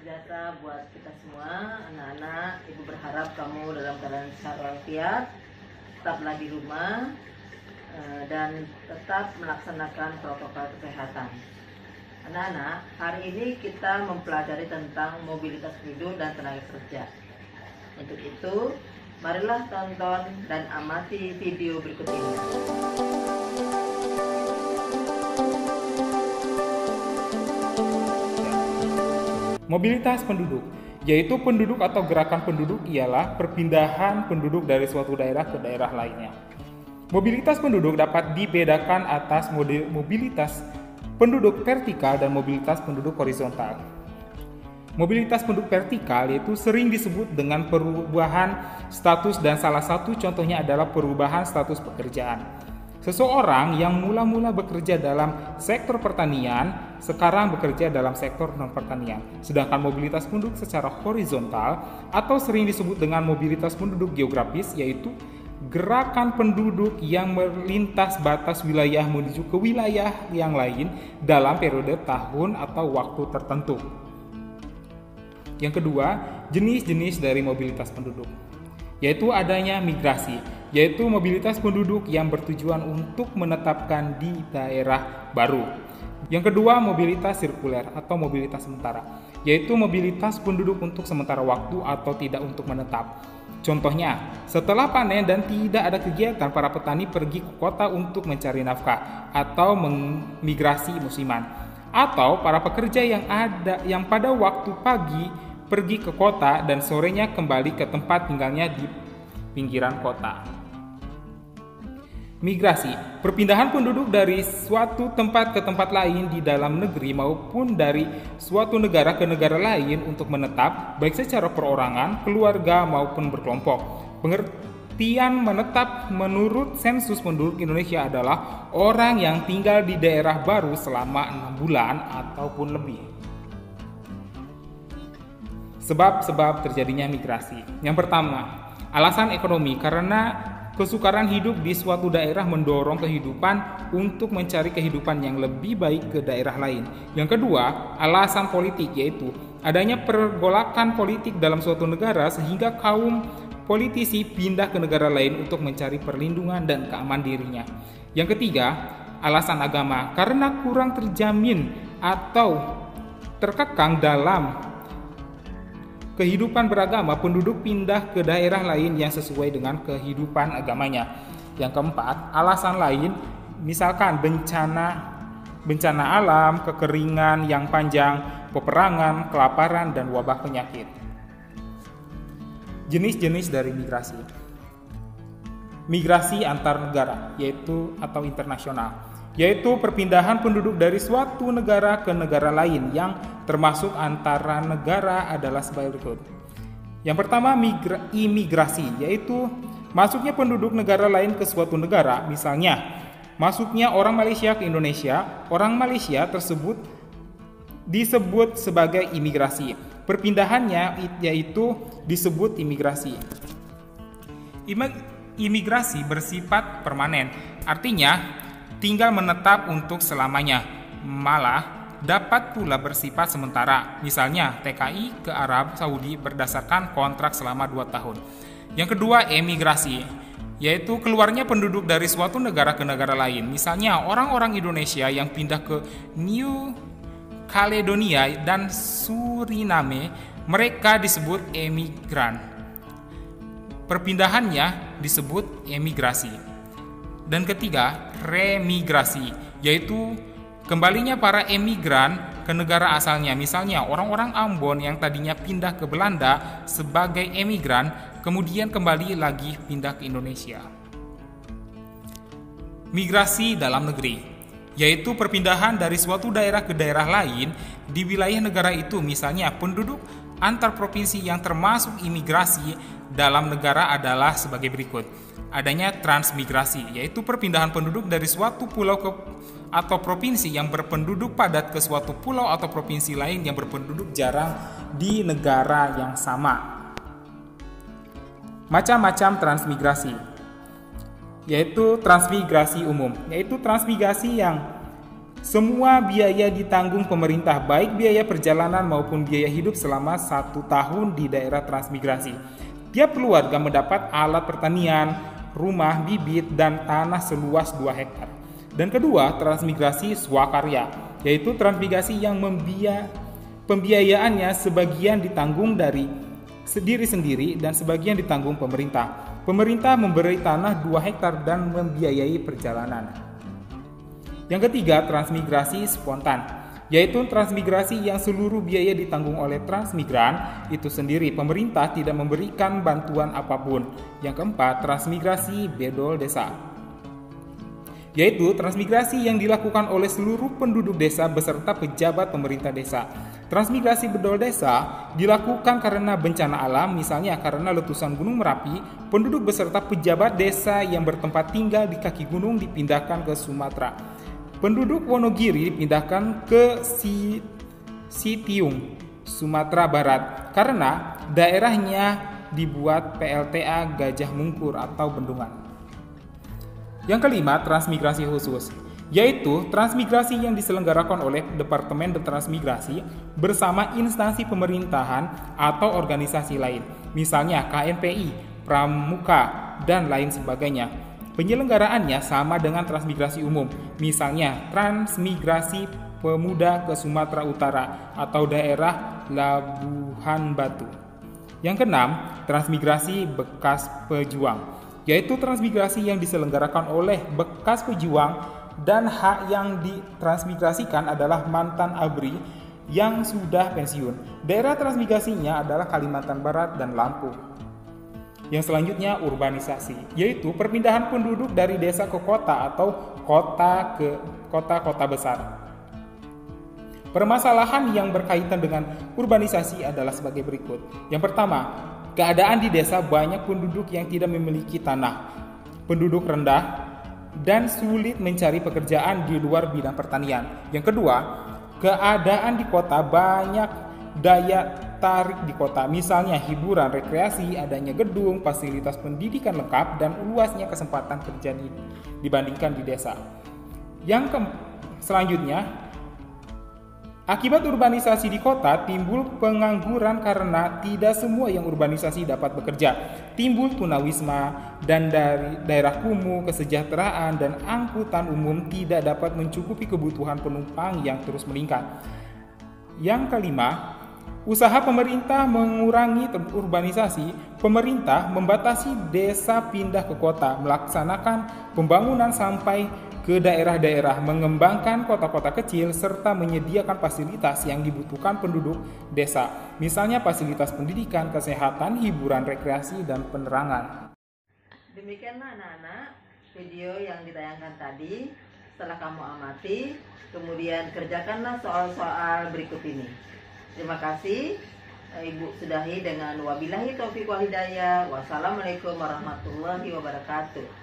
sejahtera buat kita semua, anak-anak. Ibu berharap kamu dalam keadaan sehat walafiat, tetaplah di rumah dan tetap melaksanakan protokol kesehatan. Anak-anak, hari ini kita mempelajari tentang mobilitas penduduk dan tenaga kerja. Untuk itu, marilah tonton dan amati video berikut ini. Mobilitas penduduk, yaitu penduduk atau gerakan penduduk ialah perpindahan penduduk dari suatu daerah ke daerah lainnya. Mobilitas penduduk dapat dibedakan atas mobilitas penduduk vertikal dan mobilitas penduduk horizontal. Mobilitas penduduk vertikal yaitu sering disebut dengan perubahan status dan salah satu contohnya adalah perubahan status pekerjaan. Seseorang yang mula-mula bekerja dalam sektor pertanian, sekarang bekerja dalam sektor non-pertanian. Sedangkan mobilitas penduduk secara horizontal atau sering disebut dengan mobilitas penduduk geografis, yaitu gerakan penduduk yang melintas batas wilayah menuju ke wilayah yang lain dalam periode tahun atau waktu tertentu. Yang kedua, jenis-jenis dari mobilitas penduduk, yaitu adanya migrasi, yaitu mobilitas penduduk yang bertujuan untuk menetapkan di daerah baru. Yang kedua, mobilitas sirkuler atau mobilitas sementara, yaitu mobilitas penduduk untuk sementara waktu atau tidak untuk menetap. Contohnya, setelah panen dan tidak ada kegiatan, para petani pergi ke kota untuk mencari nafkah atau migrasi musiman. Atau para pekerja yang pada waktu pagi pergi ke kota dan sorenya kembali ke tempat tinggalnya di pinggiran kota. Migrasi, perpindahan penduduk dari suatu tempat ke tempat lain di dalam negeri maupun dari suatu negara ke negara lain untuk menetap, baik secara perorangan, keluarga maupun berkelompok. Pengertian menetap menurut sensus penduduk Indonesia adalah orang yang tinggal di daerah baru selama 6 bulan ataupun lebih. Sebab-sebab terjadinya migrasi. Yang pertama, alasan ekonomi, karena kesukaran hidup di suatu daerah mendorong kehidupan untuk mencari kehidupan yang lebih baik ke daerah lain. Yang kedua, alasan politik, yaitu adanya pergolakan politik dalam suatu negara sehingga kaum politisi pindah ke negara lain untuk mencari perlindungan dan keamanan dirinya. Yang ketiga, alasan agama, karena kurang terjamin atau terkekang dalam kehidupan beragama, penduduk pindah ke daerah lain yang sesuai dengan kehidupan agamanya. Yang keempat, alasan lain, misalkan bencana alam, kekeringan yang panjang, peperangan, kelaparan, dan wabah penyakit. Jenis-jenis dari migrasi. Migrasi antar negara, yaitu atau internasional, yaitu perpindahan penduduk dari suatu negara ke negara lain yang termasuk antara negara adalah sebagai berikut. Yang pertama, imigrasi, yaitu masuknya penduduk negara lain ke suatu negara. Misalnya, masuknya orang Malaysia ke Indonesia, orang Malaysia tersebut disebut sebagai imigrasi. Perpindahannya yaitu disebut imigrasi. Imigrasi bersifat permanen, artinya tinggal menetap untuk selamanya, malah dapat pula bersifat sementara, misalnya TKI ke Arab Saudi berdasarkan kontrak selama 2 tahun. Yang kedua, emigrasi, yaitu keluarnya penduduk dari suatu negara ke negara lain, misalnya orang-orang Indonesia yang pindah ke New Caledonia dan Suriname, mereka disebut emigran. Perpindahannya disebut emigrasi. Dan ketiga, remigrasi, yaitu kembalinya para emigran ke negara asalnya. Misalnya orang-orang Ambon yang tadinya pindah ke Belanda sebagai emigran, kemudian kembali lagi pindah ke Indonesia. Migrasi dalam negeri, yaitu perpindahan dari suatu daerah ke daerah lain di wilayah negara itu. Misalnya penduduk antar provinsi yang termasuk imigrasi dalam negara adalah sebagai berikut. Adanya transmigrasi, yaitu perpindahan penduduk dari suatu pulau atau provinsi yang berpenduduk padat ke suatu pulau atau provinsi lain yang berpenduduk jarang di negara yang sama. Macam-macam transmigrasi, yaitu transmigrasi umum, yaitu transmigrasi yang Semua biaya ditanggung pemerintah, baik biaya perjalanan maupun biaya hidup selama 1 tahun di daerah transmigrasi. Tiap keluarga mendapat alat pertanian, rumah, bibit, dan tanah seluas 2 hektar. Dan kedua, transmigrasi swakarya, yaitu transmigrasi yang pembiayaannya sebagian ditanggung dari sendiri dan sebagian ditanggung pemerintah. Pemerintah memberi tanah 2 hektar dan membiayai perjalanan. Yang ketiga, transmigrasi spontan, yaitu transmigrasi yang seluruh biaya ditanggung oleh transmigran itu sendiri. Pemerintah tidak memberikan bantuan apapun. Yang keempat, transmigrasi bedol desa, yaitu transmigrasi yang dilakukan oleh seluruh penduduk desa beserta pejabat pemerintah desa. Transmigrasi bedol desa dilakukan karena bencana alam, misalnya karena letusan Gunung Merapi, penduduk beserta pejabat desa yang bertempat tinggal di kaki gunung dipindahkan ke Sumatera. Penduduk Wonogiri dipindahkan ke Sitiung, Sumatera Barat, karena daerahnya dibuat PLTA Gajah Mungkur atau bendungan. Yang kelima, transmigrasi khusus, yaitu transmigrasi yang diselenggarakan oleh Departemen Transmigrasi bersama instansi pemerintahan atau organisasi lain, misalnya KNPI, Pramuka, dan lain sebagainya. Penyelenggaraannya sama dengan transmigrasi umum, misalnya Transmigrasi Pemuda ke Sumatera Utara atau daerah Labuhan Batu. Yang keenam, transmigrasi bekas pejuang, yaitu transmigrasi yang diselenggarakan oleh bekas pejuang dan hak yang ditransmigrasikan adalah mantan ABRI yang sudah pensiun. Daerah transmigrasinya adalah Kalimantan Barat dan Lampung. Yang selanjutnya, urbanisasi, yaitu perpindahan penduduk dari desa ke kota atau kota ke kota-kota besar. Permasalahan yang berkaitan dengan urbanisasi adalah sebagai berikut. Yang pertama, keadaan di desa banyak penduduk yang tidak memiliki tanah, penduduk rendah, dan sulit mencari pekerjaan di luar bidang pertanian. Yang kedua, keadaan di kota banyak daya tarik di kota, misalnya hiburan, rekreasi, adanya gedung, fasilitas pendidikan lengkap, dan luasnya kesempatan kerja dibandingkan di desa. Selanjutnya, akibat urbanisasi di kota timbul pengangguran karena tidak semua yang urbanisasi dapat bekerja. Timbul tunawisma, dan dari daerah kumuh, kesejahteraan dan angkutan umum tidak dapat mencukupi kebutuhan penumpang yang terus meningkat. Yang kelima, usaha pemerintah mengurangi urbanisasi. Pemerintah membatasi desa pindah ke kota, melaksanakan pembangunan sampai ke daerah-daerah, mengembangkan kota-kota kecil, serta menyediakan fasilitas yang dibutuhkan penduduk desa, misalnya fasilitas pendidikan, kesehatan, hiburan, rekreasi, dan penerangan. Demikianlah anak-anak video yang ditayangkan tadi. Setelah kamu amati, kemudian kerjakanlah soal-soal berikut ini. Terima kasih. Ibu sudahi dengan wabillahi taufiq wal hidayah. Wassalamualaikum warahmatullahi wabarakatuh.